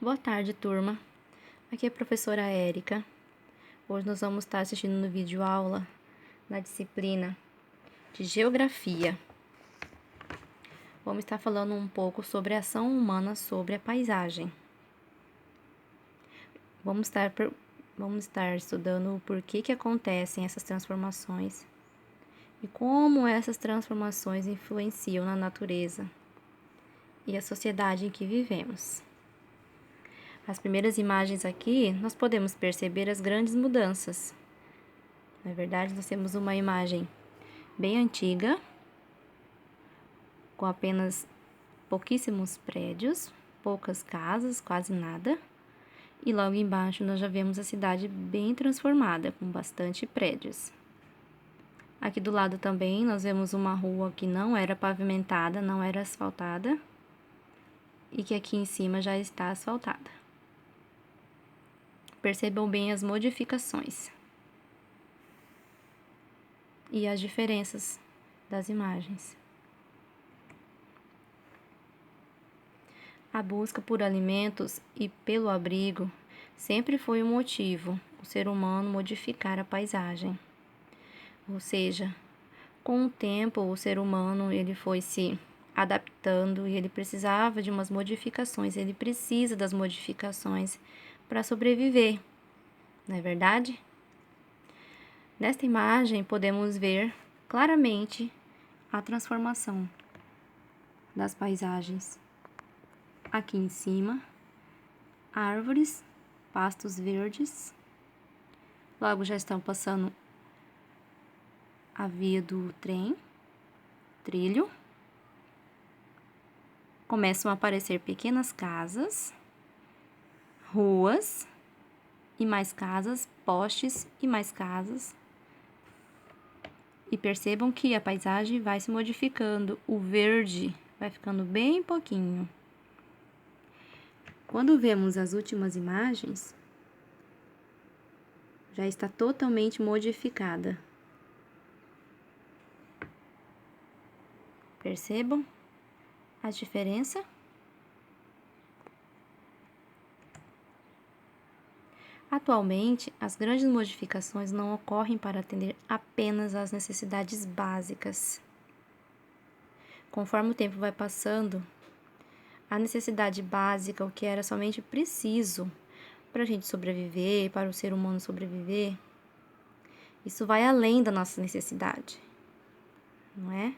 Boa tarde, turma. Aqui é a professora Érica. Hoje nós vamos estar assistindo no vídeo aula na disciplina de Geografia. Vamos estar falando um pouco sobre a ação humana sobre a paisagem. Vamos estar estudando o porquê que acontecem essas transformações e como essas transformações influenciam na natureza e a sociedade em que vivemos. As primeiras imagens aqui, nós podemos perceber as grandes mudanças. Na verdade, nós temos uma imagem bem antiga, com apenas pouquíssimos prédios, poucas casas, quase nada. E logo embaixo nós já vemos a cidade bem transformada, com bastante prédios. Aqui do lado também nós vemos uma rua que não era pavimentada, não era asfaltada, e que aqui em cima já está asfaltada. Percebam bem as modificações e as diferenças das imagens. A busca por alimentos e pelo abrigo sempre foi um motivo o ser humano modificar a paisagem. Ou seja, com o tempo o ser humano ele foi se adaptando e ele precisava de umas modificações, ele precisa das modificações para sobreviver, não é verdade? Nesta imagem podemos ver claramente a transformação das paisagens. Aqui em cima, árvores, pastos verdes. Logo já estão passando a via do trem, trilho. Começam a aparecer pequenas casas, ruas e mais casas, postes e mais casas. E percebam que a paisagem vai se modificando, o verde vai ficando bem pouquinho. Quando vemos as últimas imagens, já está totalmente modificada. Percebam a diferença? Atualmente, as grandes modificações não ocorrem para atender apenas às necessidades básicas. Conforme o tempo vai passando, a necessidade básica, o que era somente preciso para a gente sobreviver, para o ser humano sobreviver, isso vai além da nossa necessidade, não é?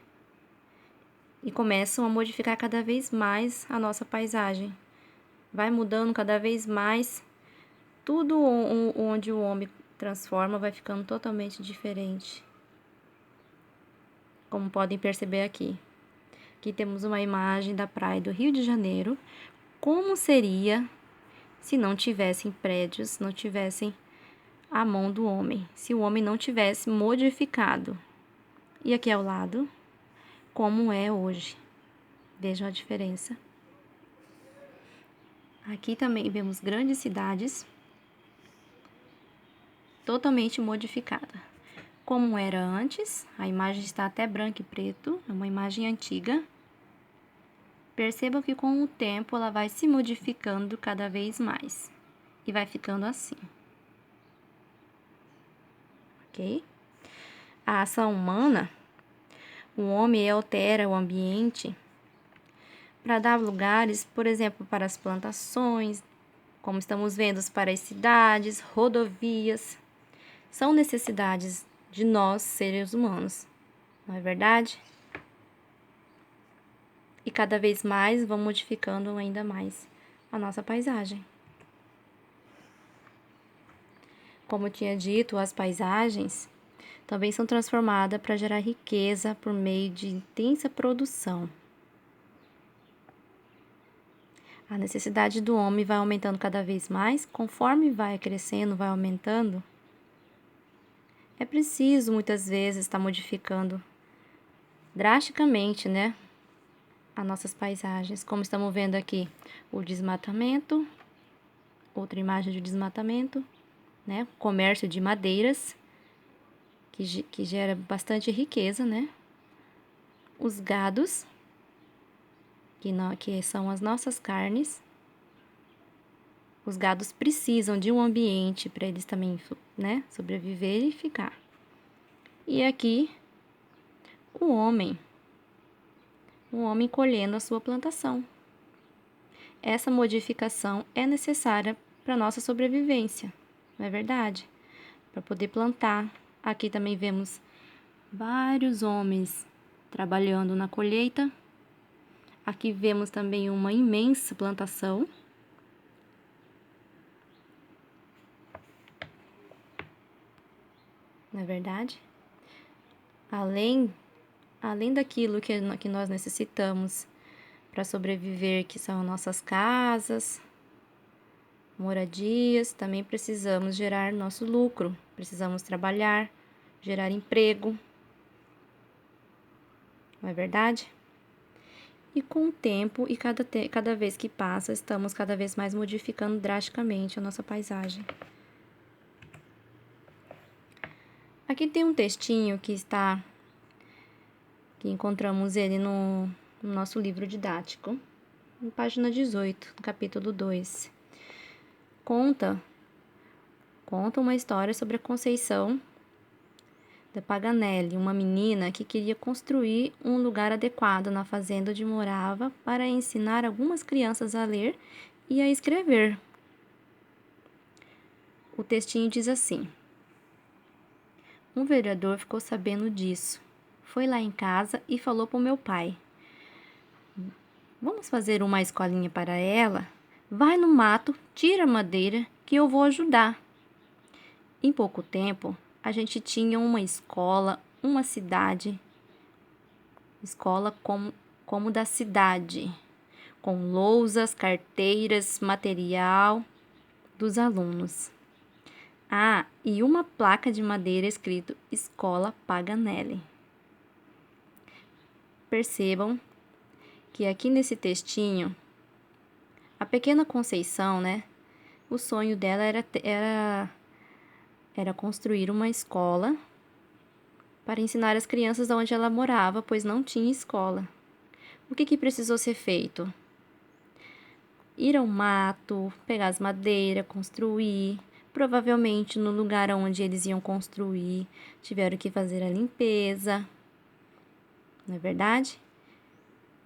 E começam a modificar cada vez mais a nossa paisagem. Vai mudando cada vez mais. Tudo onde o homem transforma vai ficando totalmente diferente. Como podem perceber aqui. Aqui temos uma imagem da praia do Rio de Janeiro. Como seria se não tivessem prédios, não tivessem a mão do homem, se o homem não tivesse modificado. E aqui ao lado, como é hoje. Vejam a diferença. Aqui também vemos grandes cidades totalmente modificada. Como era antes, a imagem está até branco e preto, é uma imagem antiga. Percebam que com o tempo ela vai se modificando cada vez mais e vai ficando assim. Ok? A ação humana, o homem altera o ambiente para dar lugares, por exemplo, para as plantações, como estamos vendo, para as cidades, rodovias. São necessidades de nós, seres humanos, não é verdade? E cada vez mais vão modificando ainda mais a nossa paisagem. Como eu tinha dito, as paisagens também são transformadas para gerar riqueza por meio de intensa produção. A necessidade do homem vai aumentando cada vez mais, conforme vai crescendo, vai aumentando. É preciso, muitas vezes, estar modificando drasticamente, né, as nossas paisagens. Como estamos vendo aqui, o desmatamento, outra imagem de desmatamento, né, comércio de madeiras, que gera bastante riqueza, né, os gados, que são as nossas carnes, Os gados precisam de um ambiente para eles também, né, sobreviver e ficar. E aqui, o homem colhendo a sua plantação. Essa modificação é necessária para nossa sobrevivência, não é verdade? Para poder plantar. Aqui também vemos vários homens trabalhando na colheita. Aqui vemos também uma imensa plantação. Não é verdade? Além daquilo que nós necessitamos para sobreviver, que são nossas casas, moradias, também precisamos gerar nosso lucro, precisamos trabalhar, gerar emprego, não é verdade? E com o tempo e cada vez que passa, estamos cada vez mais modificando drasticamente a nossa paisagem. Aqui tem um textinho que encontramos ele no nosso livro didático, na página 18, no capítulo 2. Conta uma história sobre a Conceição da Paganelli, uma menina que queria construir um lugar adequado na fazenda onde morava para ensinar algumas crianças a ler e a escrever. O textinho diz assim: um vereador ficou sabendo disso. Foi lá em casa e falou para o meu pai: vamos fazer uma escolinha para ela? Vai no mato, tira a madeira que eu vou ajudar. Em pouco tempo, a gente tinha uma escola, uma cidade, escola como da cidade, com lousas, carteiras, material dos alunos. Ah, e uma placa de madeira escrito Escola Paganelli. Percebam que aqui nesse textinho, a pequena Conceição, né? O sonho dela era construir uma escola para ensinar as crianças onde ela morava, pois não tinha escola. O que precisou ser feito? Ir ao mato, pegar as madeiras, construir. Provavelmente no lugar onde eles iam construir, tiveram que fazer a limpeza, não é verdade?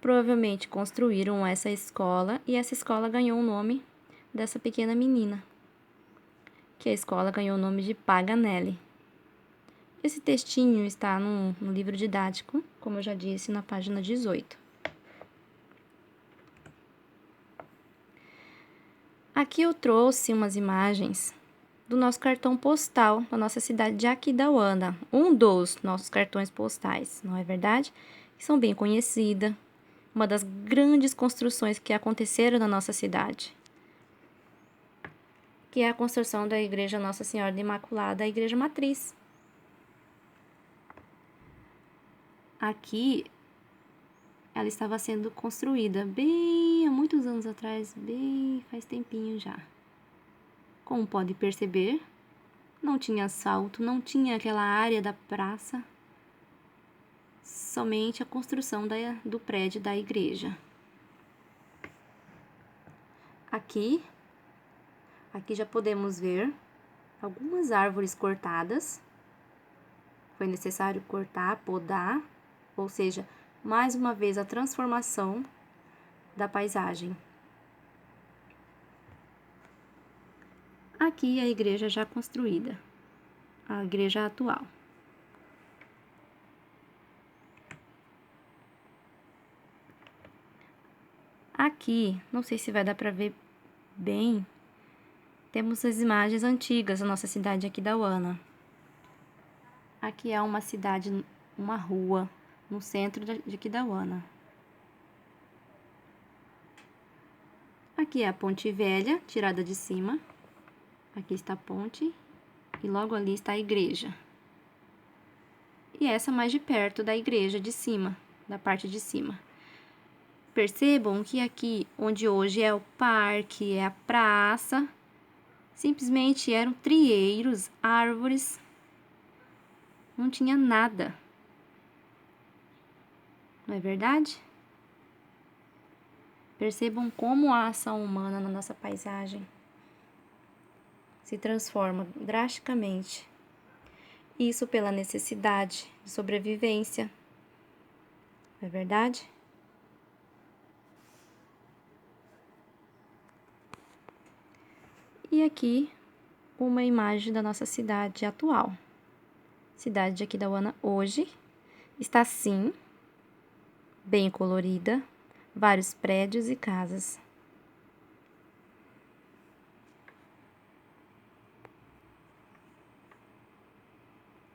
Provavelmente construíram essa escola e essa escola ganhou o nome dessa pequena menina, que a escola ganhou o nome de Paganelli. Esse textinho está no livro didático, como eu já disse, na página 18. Aqui eu trouxe umas imagens do nosso cartão postal da nossa cidade de Aquidauana, um dos nossos cartões postais, não é verdade? Que são bem conhecidas, uma das grandes construções que aconteceram na nossa cidade, que é a construção da Igreja Nossa Senhora da Imaculada, a Igreja Matriz. Aqui, ela estava sendo construída bem há muitos anos atrás, bem faz tempinho já. Como pode perceber, não tinha asfalto, não tinha aquela área da praça, somente a construção do prédio da igreja. Aqui já podemos ver algumas árvores cortadas. Foi necessário cortar, podar, ou seja, mais uma vez a transformação da paisagem. Aqui a igreja já construída, a igreja atual. Aqui, não sei se vai dar para ver bem, temos as imagens antigas da nossa cidade de Aquidauana. Aqui é uma cidade, uma rua no centro de Aquidauana. Aqui é a Ponte Velha, tirada de cima. Aqui está a ponte e logo ali está a igreja. E essa mais de perto da igreja de cima, da parte de cima. Percebam que aqui, onde hoje é o parque, é a praça, simplesmente eram trieiros, árvores, não tinha nada. Não é verdade? Percebam como há ação humana na nossa paisagem. se transforma drasticamente. Isso pela necessidade de sobrevivência. Não é verdade? E aqui uma imagem da nossa cidade atual. Cidade de Aquidauana hoje está sim bem colorida, vários prédios e casas.